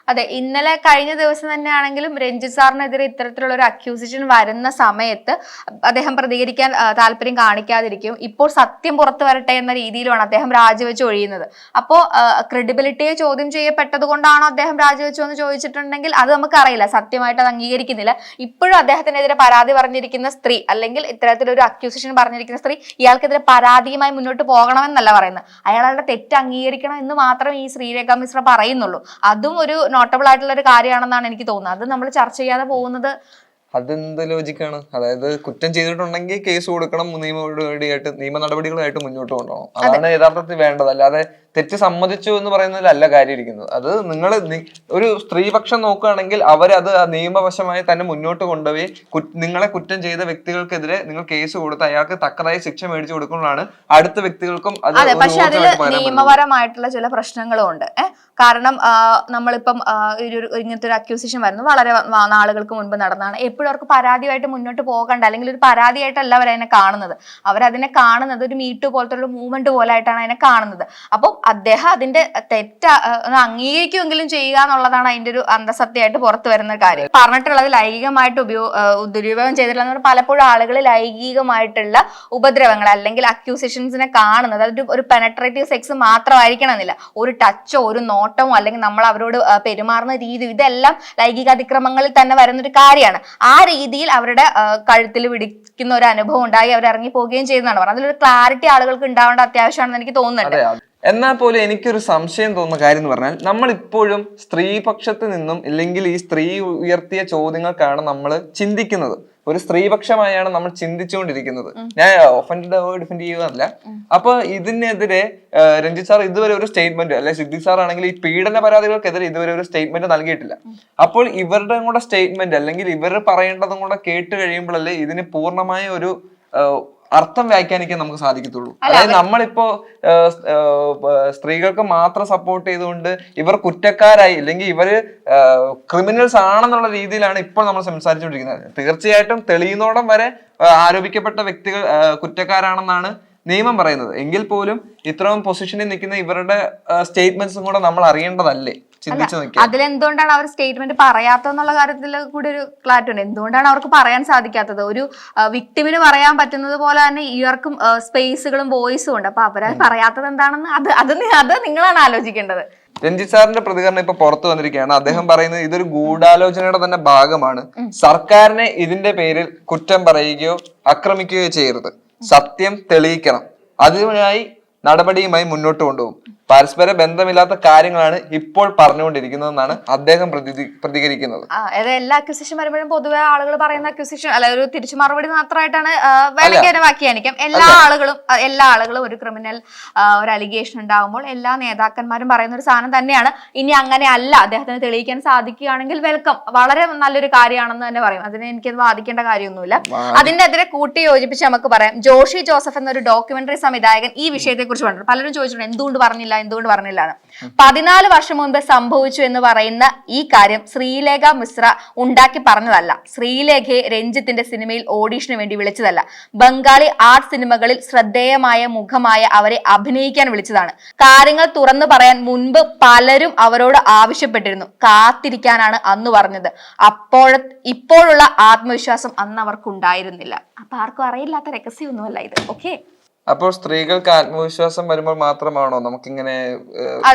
അതെ, ഇന്നലെ കഴിഞ്ഞ ദിവസം തന്നെയാണെങ്കിലും രഞ്ജിത്ത് സാറിനെതിരെ ഇത്തരത്തിലുള്ള ഒരു അക്യൂസിഷൻ വരുന്ന സമയത്ത് അദ്ദേഹം പ്രതികരിക്കാൻ താല്പര്യം കാണിക്കാതിരിക്കും. ഇപ്പോൾ സത്യം പുറത്തു വരട്ടെ എന്ന രീതിയിലാണ് അദ്ദേഹം രാജിവെച്ച് ഒഴിയുന്നത്. അപ്പോ ക്രെഡിബിലിറ്റിയെ ചോദ്യം ചെയ്യപ്പെട്ടത് കൊണ്ടാണോ അദ്ദേഹം രാജിവെച്ചു എന്ന് ചോദിച്ചിട്ടുണ്ടെങ്കിൽ അത് നമുക്കറിയില്ല, സത്യമായിട്ട് അത് അംഗീകരിക്കുന്നില്ല. ഇപ്പോഴും അദ്ദേഹത്തിനെതിരെ പരാതി പറഞ്ഞിരിക്കുന്ന സ്ത്രീ, അല്ലെങ്കിൽ ഇത്തരത്തിലൊരു അക്യൂസിഷൻ പറഞ്ഞിരിക്കുന്ന സ്ത്രീ ഇയാൾക്കെതിരെ പരാതിയുമായി മുന്നോട്ട് പോകണമെന്നല്ല പറയുന്നത്, അയാളുടെ തെറ്റ് അംഗീകരിക്കണം എന്ന് മാത്രമേ ഈ ശ്രീരേഖ മിശ്ര പറയുന്നുള്ളൂ. അതും ഒരു നോട്ടബിൾ ആയിട്ടുള്ള ഒരു കാര്യമാണെന്നാണ് എനിക്ക് തോന്നുന്നത്. അത് നമ്മൾ ചർച്ച ചെയ്യാതെ പോകുന്നത് അതെന്ത് ലോജിക്കാണ്? അതായത് കുറ്റം ചെയ്തിട്ടുണ്ടെങ്കിൽ കേസ് കൊടുക്കണം, നിയമ നടപടികളായിട്ട് മുന്നോട്ട് കൊണ്ടുപോകണം. അതാണ് യഥാർത്ഥത്തിൽ വേണ്ടത്. അല്ലാതെ തെറ്റ് സമ്മതിച്ചു എന്ന് പറയുന്നതിലല്ല കാര്യം ഇരിക്കുന്നത്. അത് നിങ്ങൾ ഒരു സ്ത്രീപക്ഷം നോക്കുകയാണെങ്കിൽ അവരത് നിയമവശമായി തന്നെ മുന്നോട്ട് കൊണ്ടുപോയി നിങ്ങളെ കുറ്റം ചെയ്ത വ്യക്തികൾക്കെതിരെ നിങ്ങൾ കേസ് കൊടുത്ത് അയാൾക്ക് തക്കതായ ശിക്ഷ മേടിച്ചു കൊടുക്കുന്നതാണ് അടുത്ത വ്യക്തികൾക്കും. പക്ഷെ അതിൽ നിയമപരമായിട്ടുള്ള ചില പ്രശ്നങ്ങളും ഉണ്ട്. കാരണം നമ്മളിപ്പം ഇങ്ങനത്തെ ഒരു അക്യൂസിഷൻ വരുന്നത് വളരെ നാളുകൾക്ക് മുൻപ് നടന്നതാണ്. എപ്പോഴും അവർക്ക് പരാതിയായിട്ട് മുന്നോട്ട് പോകണ്ട, അല്ലെങ്കിൽ ഒരു പരാതിയായിട്ടല്ല അവരതിനെ കാണുന്നത്. അവരതിനെ കാണുന്നത് ഒരു മീറ്റു പോലത്തെ ഒരു മൂവ്മെന്റ് പോലെ ആയിട്ടാണ് അതിനെ കാണുന്നത്. അപ്പോൾ അദ്ദേഹം അതിന്റെ തെറ്റ് അംഗീകരിക്കുമെങ്കിലും ചെയ്യുക എന്നുള്ളതാണ് അതിന്റെ ഒരു അന്തസത്യമായിട്ട് പുറത്തു വരുന്ന കാര്യം. പറഞ്ഞിട്ടുള്ളത് ലൈംഗികമായിട്ട് ദുരുപയോഗം ചെയ്തിട്ടുള്ള പലപ്പോഴും ആളുകൾ ലൈംഗികമായിട്ടുള്ള ഉപദ്രവങ്ങൾ അല്ലെങ്കിൽ അക്യൂസിഷൻസിനെ കാണുന്നത് അതൊരു ഒരു പെനട്രേറ്റീവ് സെക്സ് മാത്രമായിരിക്കണം എന്നില്ല. ഒരു ടച്ചോ ഒരു നോട്ടമോ അല്ലെങ്കിൽ നമ്മൾ അവരോട് പെരുമാറുന്ന രീതി, ഇതെല്ലാം ലൈംഗിക അതിക്രമങ്ങളിൽ തന്നെ വരുന്നൊരു കാര്യമാണ്. ആ രീതിയിൽ അവരുടെ കഴുത്തിൽ പിടിക്കുന്ന ഒരു അനുഭവം ഉണ്ടായി അവർ ഇറങ്ങി പോവുകയും ചെയ്യുന്നതാണ് പറഞ്ഞത്. അതിലൊരു ക്ലാരിറ്റി ആളുകൾക്ക് ഉണ്ടാവേണ്ട അത്യാവശ്യമാണെന്ന് എനിക്ക് തോന്നുന്നുണ്ട്. എന്നാൽ പോലും എനിക്കൊരു സംശയം തോന്നുന്ന കാര്യം എന്ന് പറഞ്ഞാൽ, നമ്മൾ ഇപ്പോഴും സ്ത്രീപക്ഷത്ത് നിന്നും ഇല്ലെങ്കിൽ ഈ സ്ത്രീ ഉയർത്തിയ ചോദ്യങ്ങൾക്കാണ് നമ്മൾ ചിന്തിക്കുന്നത്. ഒരു സ്ത്രീപക്ഷമായാണ് നമ്മൾ ചിന്തിച്ചുകൊണ്ടിരിക്കുന്നത്. ഞാൻ ഡിഫെൻഡ് ചെയ്യുകയല്ല. അപ്പൊ ഇതിനെതിരെ രഞ്ജിത്ത് സാർ ഇതുവരെ ഒരു സ്റ്റേറ്റ്മെന്റ്, അല്ലെ സിദ്ദിഖ് സാർ ആണെങ്കിൽ ഈ പീഡന പരാതികൾക്കെതിരെ ഇതുവരെ ഒരു സ്റ്റേറ്റ്മെന്റ് നൽകിയിട്ടില്ല. അപ്പോൾ ഇവരുടെ കൂടെ സ്റ്റേറ്റ്മെന്റ് അല്ലെങ്കിൽ ഇവർ പറയേണ്ടതും കൂടെ കേട്ട് കഴിയുമ്പോഴല്ലേ ഇതിന് പൂർണ്ണമായ ഒരു അർത്ഥം വ്യാഖ്യാനിക്കാൻ നമുക്ക് സാധിക്കത്തുള്ളൂ. അതായത് നമ്മളിപ്പോ സ്ത്രീകൾക്ക് മാത്രം സപ്പോർട്ട് ചെയ്തുകൊണ്ട് ഇവർ കുറ്റക്കാരായി അല്ലെങ്കിൽ ഇവര് ക്രിമിനൽസ് ആണെന്നുള്ള രീതിയിലാണ് ഇപ്പോൾ നമ്മൾ സംസാരിച്ചുകൊണ്ടിരിക്കുന്നത്. തീർച്ചയായിട്ടും തെളിയുന്നോടം വരെ ആരോപിക്കപ്പെട്ട വ്യക്തികൾ കുറ്റക്കാരാണെന്നാണ് നിയമം പറയുന്നത്. എങ്കിൽ പോലും ഇത്രയും പൊസിഷനിൽ നിൽക്കുന്ന ഇവരുടെ സ്റ്റേറ്റ്മെന്റ്സും കൂടെ നമ്മൾ അറിയേണ്ടതല്ലേ? അതിലെന്തുകൊണ്ടാണ് അവർ സ്റ്റേറ്റ്മെന്റ് പറയാത്തതെന്നുള്ള കാര്യത്തിൽ കൂടി ഒരു ക്ലാരിറ്റി ഉണ്ട്. എന്തുകൊണ്ടാണ് അവർക്ക് പറയാൻ സാധിക്കാത്തത്? ഒരു വിക്ടിമിന് പറയാൻ പറ്റുന്നത് പോലെ തന്നെ ഇവർക്കും സ്പേസുകളും വോയിസും ഉണ്ട്. അപ്പൊ അവരത് പറയാത്തത് എന്താണെന്ന് അത് നിങ്ങളാണ് ആലോചിക്കേണ്ടത്. രഞ്ജിത്ത് സാറിന്റെ പ്രതികരണം ഇപ്പൊ പുറത്തു വന്നിരിക്കുകയാണ്. അദ്ദേഹം പറയുന്നത് ഇതൊരു ഗൂഢാലോചനയുടെ തന്നെ ഭാഗമാണ്. സർക്കാരിനെ ഇതിന്റെ പേരിൽ കുറ്റം പറയുകയോ ആക്രമിക്കുകയോ ചെയ്യരുത്. സത്യം തെളിയിക്കണം, അതിനായി നടപടിയുമായി മുന്നോട്ട് കൊണ്ടുപോകും. പരസ്പര ബന്ധമില്ലാത്ത കാര്യങ്ങളാണ് ഇപ്പോൾ പറഞ്ഞുകൊണ്ടിരിക്കുന്നതെന്നാണ് അദ്ദേഹം പ്രതികരിക്കുന്നത്. എല്ലാ അക്യൂസിഷൻ വരുമ്പോഴും പൊതുവെ ആളുകൾ പറയുന്ന അക്യൂസിഷൻ അല്ല, ഒരു തിരിച്ചു മറുപടി മാത്രമായിട്ടാണ് വേണമെങ്കിൽ വ്യാഖ്യാനിക്കാം. എല്ലാ ആളുകളും ഒരു ക്രിമിനൽ ഒരു അലിഗേഷൻ ഉണ്ടാകുമ്പോൾ എല്ലാ നേതാക്കന്മാരും പറയുന്ന ഒരു സാധനം തന്നെയാണ്. ഇനി അങ്ങനെ അല്ല, അദ്ദേഹത്തിന് തെളിയിക്കാൻ സാധിക്കുകയാണെങ്കിൽ വെൽക്കം, വളരെ നല്ലൊരു കാര്യമാണെന്ന് തന്നെ പറയും. അതിന് എനിക്കത് വാദിക്കേണ്ട കാര്യമൊന്നുമില്ല. അതിന്റെ എതിരെ കൂട്ടി യോജിപ്പിച്ച് നമുക്ക് പറയാം. ജോഷി ജോസഫ് എന്നൊരു ഡോക്യുമെന്ററി സംവിധായകൻ ഈ വിഷയത്തെ കുറിച്ച് പറഞ്ഞു. പലരും ചോദിച്ചിട്ടുണ്ട് എന്തുകൊണ്ട് പറഞ്ഞില്ല. 14 വർഷം മുൻപ് സംഭവിച്ചു എന്ന് പറയുന്ന ഈ കാര്യം ശ്രീലേഖ മിശ്ര ഉണ്ടാക്കി പറഞ്ഞതല്ല. ശ്രീലേഖയെ രഞ്ജിത്തിന്റെ സിനിമയിൽ ഓഡീഷന് വേണ്ടി വിളിച്ചതല്ല. ബംഗാളി ആർട്ട് സിനിമകളിൽ ശ്രദ്ധേയമായ മുഖമായ അവരെ അഭിനയിക്കാൻ വിളിച്ചതാണ്. കാര്യങ്ങൾ തുറന്നു പറയാൻ മുൻപ് പലരും അവരോട് ആവശ്യപ്പെട്ടിരുന്നു. കാത്തിരിക്കാനാണ് അന്ന് പറഞ്ഞത്. ഇപ്പോഴുള്ള ആത്മവിശ്വാസം അന്ന് അവർക്കുണ്ടായിരുന്നില്ല. അപ്പൊ ആർക്കും അറിയില്ലാത്ത രഹസ്യമൊന്നുമല്ല ഇത്. ഓക്കെ, അപ്പോൾ സ്ത്രീകൾക്ക് ആത്മവിശ്വാസം വരുമ്പോൾ മാത്രമാണോ നമുക്കിങ്ങനെ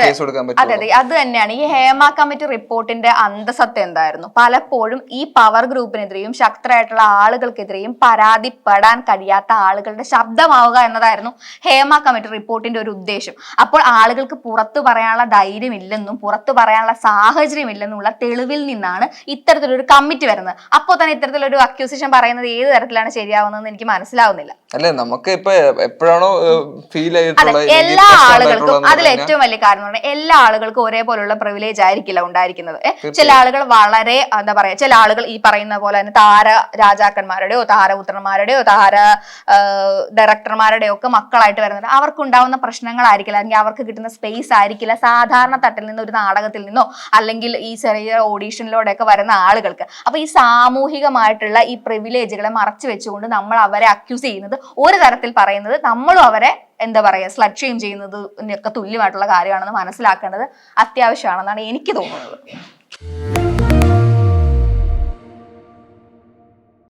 കേസ് കൊടുക്കാൻ പറ്റും? അതെ, അത് തന്നെയാണ് ഈ ഹേമ കമ്മിറ്റി റിപ്പോർട്ടിന്റെ അന്തസത്ത എന്തായിരുന്നു. പലപ്പോഴും ഈ പവർ ഗ്രൂപ്പിനെതിരെയും ശക്തരായിട്ടുള്ള ആളുകൾക്കെതിരെയും പരാതിപ്പെടാൻ കഴിയാത്ത ആളുകളുടെ ശബ്ദമാവുക എന്നതായിരുന്നു ഹേമ കമ്മിറ്റി റിപ്പോർട്ടിന്റെ ഒരു ഉദ്ദേശം. അപ്പോൾ ആളുകൾക്ക് പുറത്തു പറയാനുള്ള ധൈര്യമില്ലെന്നും പുറത്തു പറയാനുള്ള സാഹചര്യം ഇല്ലെന്നുള്ള തെളിവിൽ നിന്നാണ് ഇത്തരത്തിലൊരു കമ്മിറ്റി വരുന്നത്. അപ്പോൾ തന്നെ ഇത്തരത്തിലൊരു അക്യൂസിഷൻ പറയുന്നത് ഏത് തരത്തിലാണ് ശരിയാവുന്നതെന്ന് എനിക്ക് മനസ്സിലാവുന്നില്ല. അല്ലെ, നമുക്ക് ഇപ്പൊ എപ്പോഴാണോ ഫീൽ എല്ലാ ആളുകൾക്കും അതിൽ ഏറ്റവും വലിയ കാരണം എന്ന് പറഞ്ഞാൽ എല്ലാ ആളുകൾക്കും ഒരേപോലുള്ള പ്രിവിലേജ് ആയിരിക്കില്ല ഉണ്ടായിരിക്കുന്നത്. ചില ആളുകൾ വളരെ എന്താ പറയാ, ചില ആളുകൾ ഈ പറയുന്ന പോലെ തന്നെ താര രാജാക്കന്മാരുടെയോ താരപുത്രന്മാരുടെയോ താര ഡയറക്ടർമാരുടെയോ ഒക്കെ മക്കളായിട്ട് വരുന്നത് അവർക്കുണ്ടാവുന്ന പ്രശ്നങ്ങളായിരിക്കില്ല, അല്ലെങ്കിൽ അവർക്ക് കിട്ടുന്ന സ്പേസ് ആയിരിക്കില്ല സാധാരണ തട്ടിൽ നിന്ന് ഒരു നാടകത്തിൽ നിന്നോ അല്ലെങ്കിൽ ഈ ചെറിയ ഓഡീഷനിലൂടെ ഒക്കെ വരുന്ന ആളുകൾക്ക്. അപ്പൊ ഈ സാമൂഹികമായിട്ടുള്ള ഈ പ്രിവിലേജുകളെ മറച്ചു വെച്ചുകൊണ്ട് നമ്മൾ അവരെ അക്യൂസ് ചെയ്യുന്നത്, ഒരു തരത്തിൽ പറയുന്നത് നമ്മളും അവരെ എന്താ പറയാ സ്ലട്ട് ഷെയിം ചെയ്യുന്നതിനൊക്കെ തുല്യമായിട്ടുള്ള കാര്യമാണെന്ന് മനസ്സിലാക്കേണ്ടത് അത്യാവശ്യമാണെന്നാണ് എനിക്ക് തോന്നുന്നത്. മച്ച്.